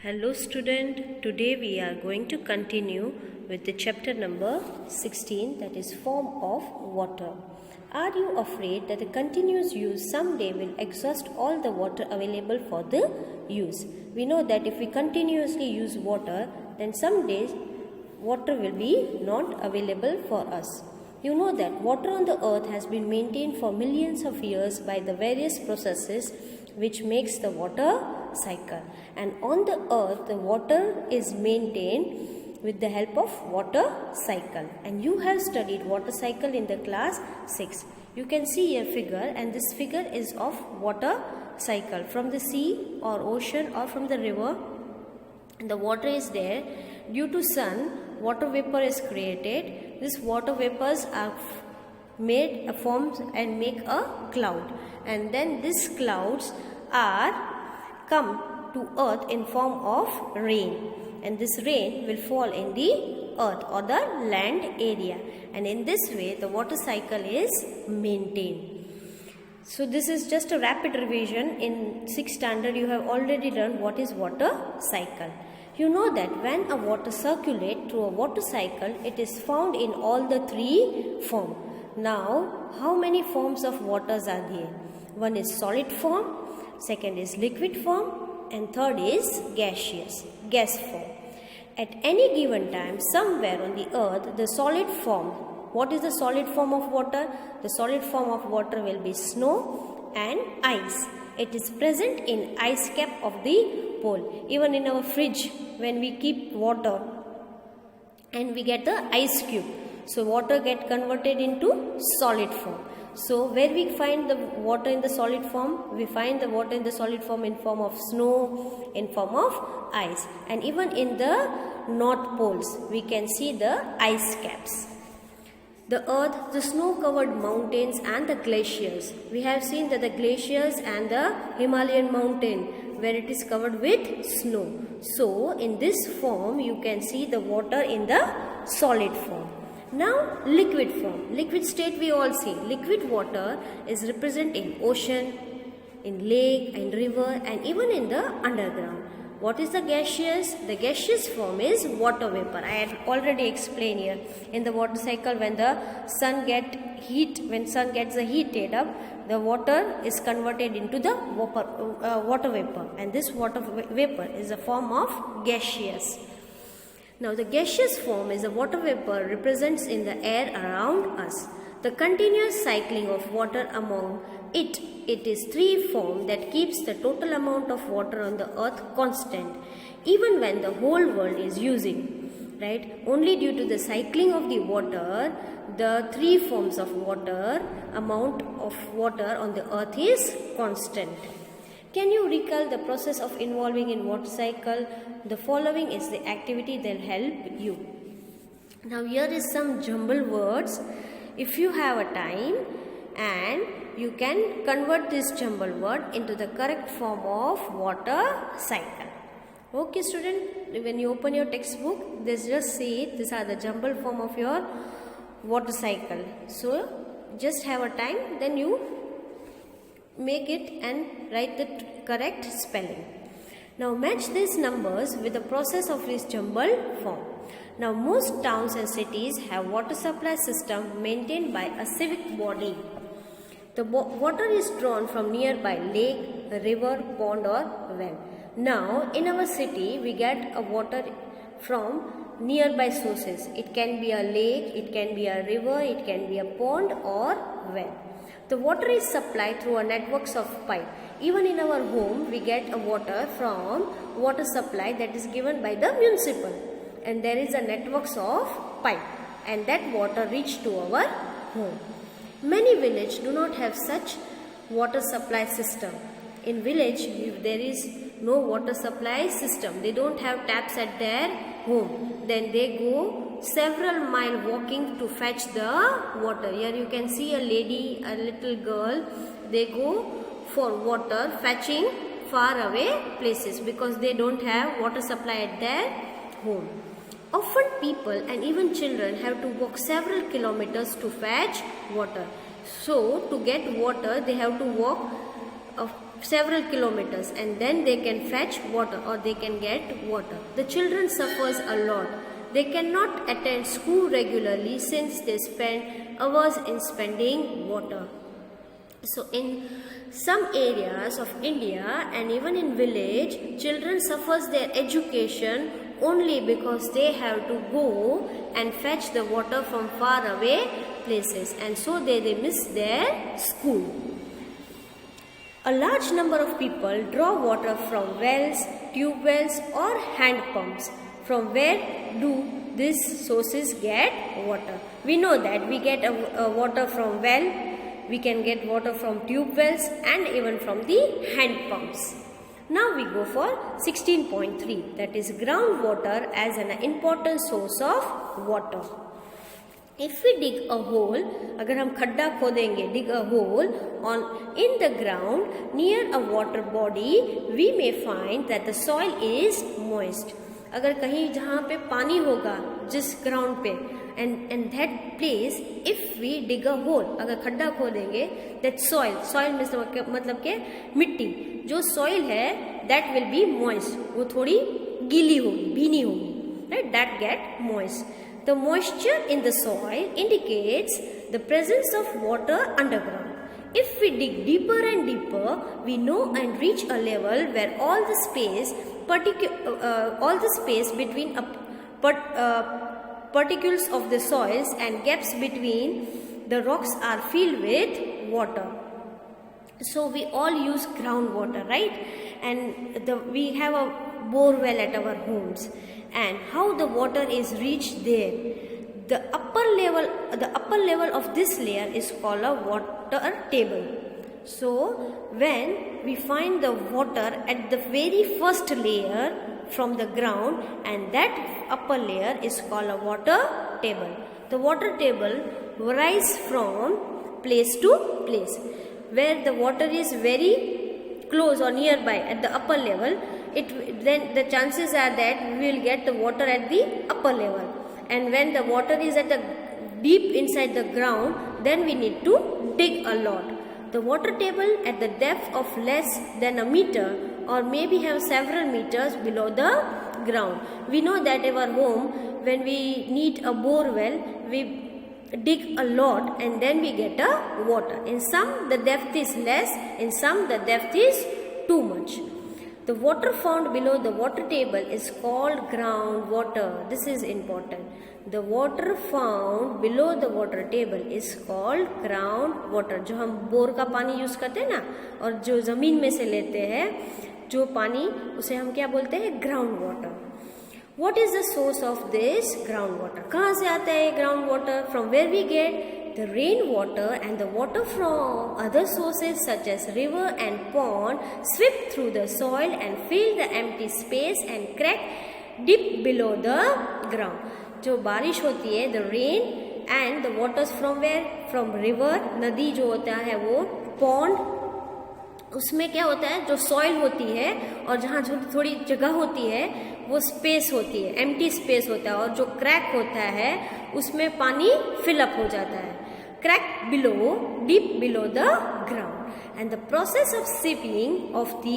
Hello student, today we are going to continue with the chapter number 16, that is form of water. Are you afraid that the continuous use someday will exhaust all the water available for the use? We know that if we continuously use water, then someday water will be not available for us. You know that water on the earth has been maintained for millions of years by the various processes which makes the water cycle, and on the earth the water is maintained with the help of water cycle, and you have studied water cycle in the class 6. You can see a figure, and this figure is of water cycle. From the sea or ocean or from the river, the water is there. Due to sun, water vapor is created. This water vapors are formed and make a cloud, and then these clouds are come to earth in form of rain, and this rain will fall in the earth or the land area, and in this way the water cycle is maintained. So this is just a rapid revision. In 6th standard you have already learned what is water cycle. You know that when a water circulates through a water cycle, it is found in all the three forms. Now, how many forms of waters are there? One is solid form, second is liquid form, and third is gas form. At any given time, somewhere on the earth, the solid form. What is the solid form of water? The solid form of water will be snow and ice. It is present in ice cap of the pole. Even in our fridge, when we keep water and we get the ice cube, so water get converted into solid form. So where we find the water in the solid form? We find the water in the solid form in form of snow, in form of ice, and even in the North Poles we can see the ice caps. The earth, the snow-covered mountains and the glaciers. We have seen that the glaciers and the Himalayan mountain where it is covered with snow. So in this form you can see the water in the solid form. Now liquid form. Liquid state we all see. Liquid water is represented in ocean, in lake, in river, and even in the underground. What is the gaseous? The gaseous form is water vapor. I had already explained here. In the water cycle, when the sun gets heated up, the water is converted into the water vapor, and this water vapor is a form of gaseous. Now the gaseous form is a water vapor represents in the air around us. The continuous cycling of water among it is three form that keeps the total amount of water on the earth constant, even when the whole world is using, right? Only due to the cycling of the water, the three forms of water, amount of water on the earth is constant. Can you recall the process of involving in water cycle? The following is the activity that will help you. Now here is some jumble words. If you have a time, and you can convert this jumble word into the correct form of water cycle. Okay student, when you open your textbook, just see it. These are the jumble form of your water cycle. So just have a time, then you make it and write the correct spelling. Now match these numbers with the process of this jumble form. Now most towns and cities have water supply system maintained by a civic body. The water is drawn from nearby lake, river, pond or well. Now in our city we get a water from nearby sources. It can be a lake, it can be a river, it can be a pond or well. The water is supplied through a networks of pipe. Even in our home we get a water from water supply that is given by the municipal, and there is a networks of pipe, and that water reach to our home. Many villages do not have such water supply system. In village, if there is no water supply system, they don't have taps at their home, then they go several miles walking to fetch the water. Here you can see a lady, a little girl, they go for water fetching far away places because they don't have water supply at their home. Often people and even children have to walk several kilometers to fetch water. So to get water they have to walk several kilometers, and then they can fetch water or they can get water. The children suffers a lot. They cannot attend school regularly since they spend hours in spending water. So in some areas of India and even in village, children suffers their education only because they have to go and fetch the water from far away places, and so they miss their school. A large number of people draw water from wells, tube wells or hand pumps. From where do these sources get water? We know that we get water from well, we can get water from tube wells and even from the hand pumps. Now we go for 16.3, that is groundwater as an important source of water. If we dig a hole, अगर हम खड्डा खोदेंगे, dig a hole in the ground near a water body, we may find that the soil is moist. अगर कहीं जहाँ पे पानी होगा जिस ग्राउंड पे, and that place if we dig a hole, अगर खड्डा खोदेंगे, that soil में मतलब के मिट्टी, जो soil है that will be moist, वो थोड़ी गीली होगी, भीनी होगी, right? That get moist. The moisture in the soil indicates the presence of water underground. If we dig deeper and deeper, we know and reach a level where all the space between particles of the soils and gaps between the rocks are filled with water. So we all use groundwater, right? And we have a bore well at our homes. And how the water is reached there? The upper level of this layer is called a water table. So when we find the water at the very first layer from the ground, and that upper layer is called a water table. The water table varies from place to place. Where the water is very close or nearby at the upper level, then the chances are that we will get the water at the upper level. And when the water is at the deep inside the ground, then we need to dig a lot. The water table at the depth of less than a meter or maybe have several meters below the ground. We know that in our home, when we need a bore well, we dig a lot and then we get a water. In some the depth is less, in some the depth is too much. The water found below the water table is called groundwater. This is important. The water found below the water table is called groundwater. जो हम bore का पानी use करते हैं ना, और जो जमीन में से लेते हैं जो पानी, उसे हम क्या बोलते हैं? Ground water. What is the source of this groundwater? कहाँ से आता है groundwater? From where we get the rainwater and the water from other sources such as river and pond sweep through the soil and fill the empty space and crack deep below the ground. जो बारिश होती है, the rain and the waters from where? From river, नदी जो होता है वो, pond, उसमें क्या होता है? जो सॉइल होती है और जहाँ थोड़ी जगह होती है वो स्पेस होती है, एम्प्टी स्पेस होता है, और जो क्रैक होता है उसमें पानी फिलअप हो जाता है. Crack below, deep below the ground. And the process of seeping of the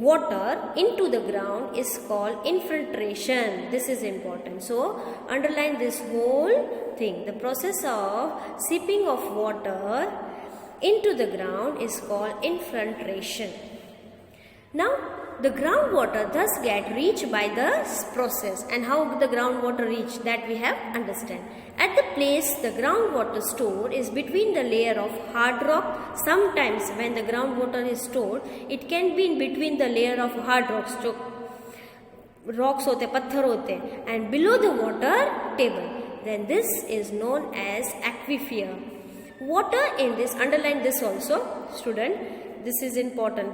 water into the ground is called infiltration. This is important. So underline this whole thing. The process of seeping of water into the ground is called infiltration. Now the groundwater thus get reached by this process. And how the groundwater reach, that we have understand. At the place the groundwater stored is between the layer of hard rock. Sometimes when the groundwater is stored, it can be in between the layer of hard rocks, जो rocks होते, पत्थर होते, and below the water table. Then this is known as aquifer. Water in this, underline this also, student, this is important.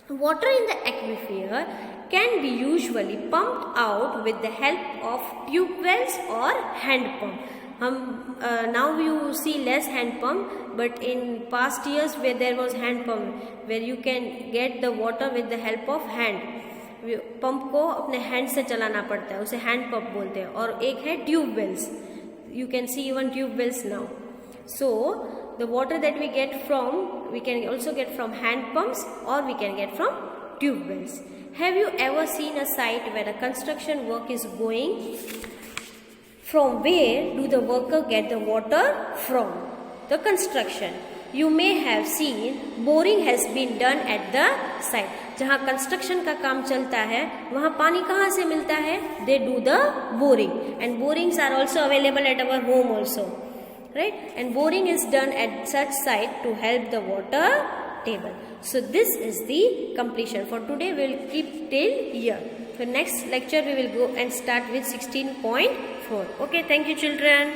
Water in the aquifer can be usually pumped out with the help of tube wells or hand pump. Now you see less hand pump, but in past years where there was hand pump, where you can get the water with the help of hand. Pump को अपने hand से चलाना पड़ता है, उसे hand pump बोलते हैं. और एक है tube wells, you can see even tube wells now. So the water that we get from, we can also get from hand pumps or we can get from tube wells. Have you ever seen a site where a construction work is going? From where do the worker get the water from? The construction. You may have seen boring has been done at the site. जहाँ construction का काम चलता है वहाँ पानी कहाँ से मिलता है? They do the boring, and borings are also available at our home also, right? And boring is done at such site to help the water table. So this is the completion. For today we will keep till here. So next lecture we will go and start with 16.4. Okay, thank you children.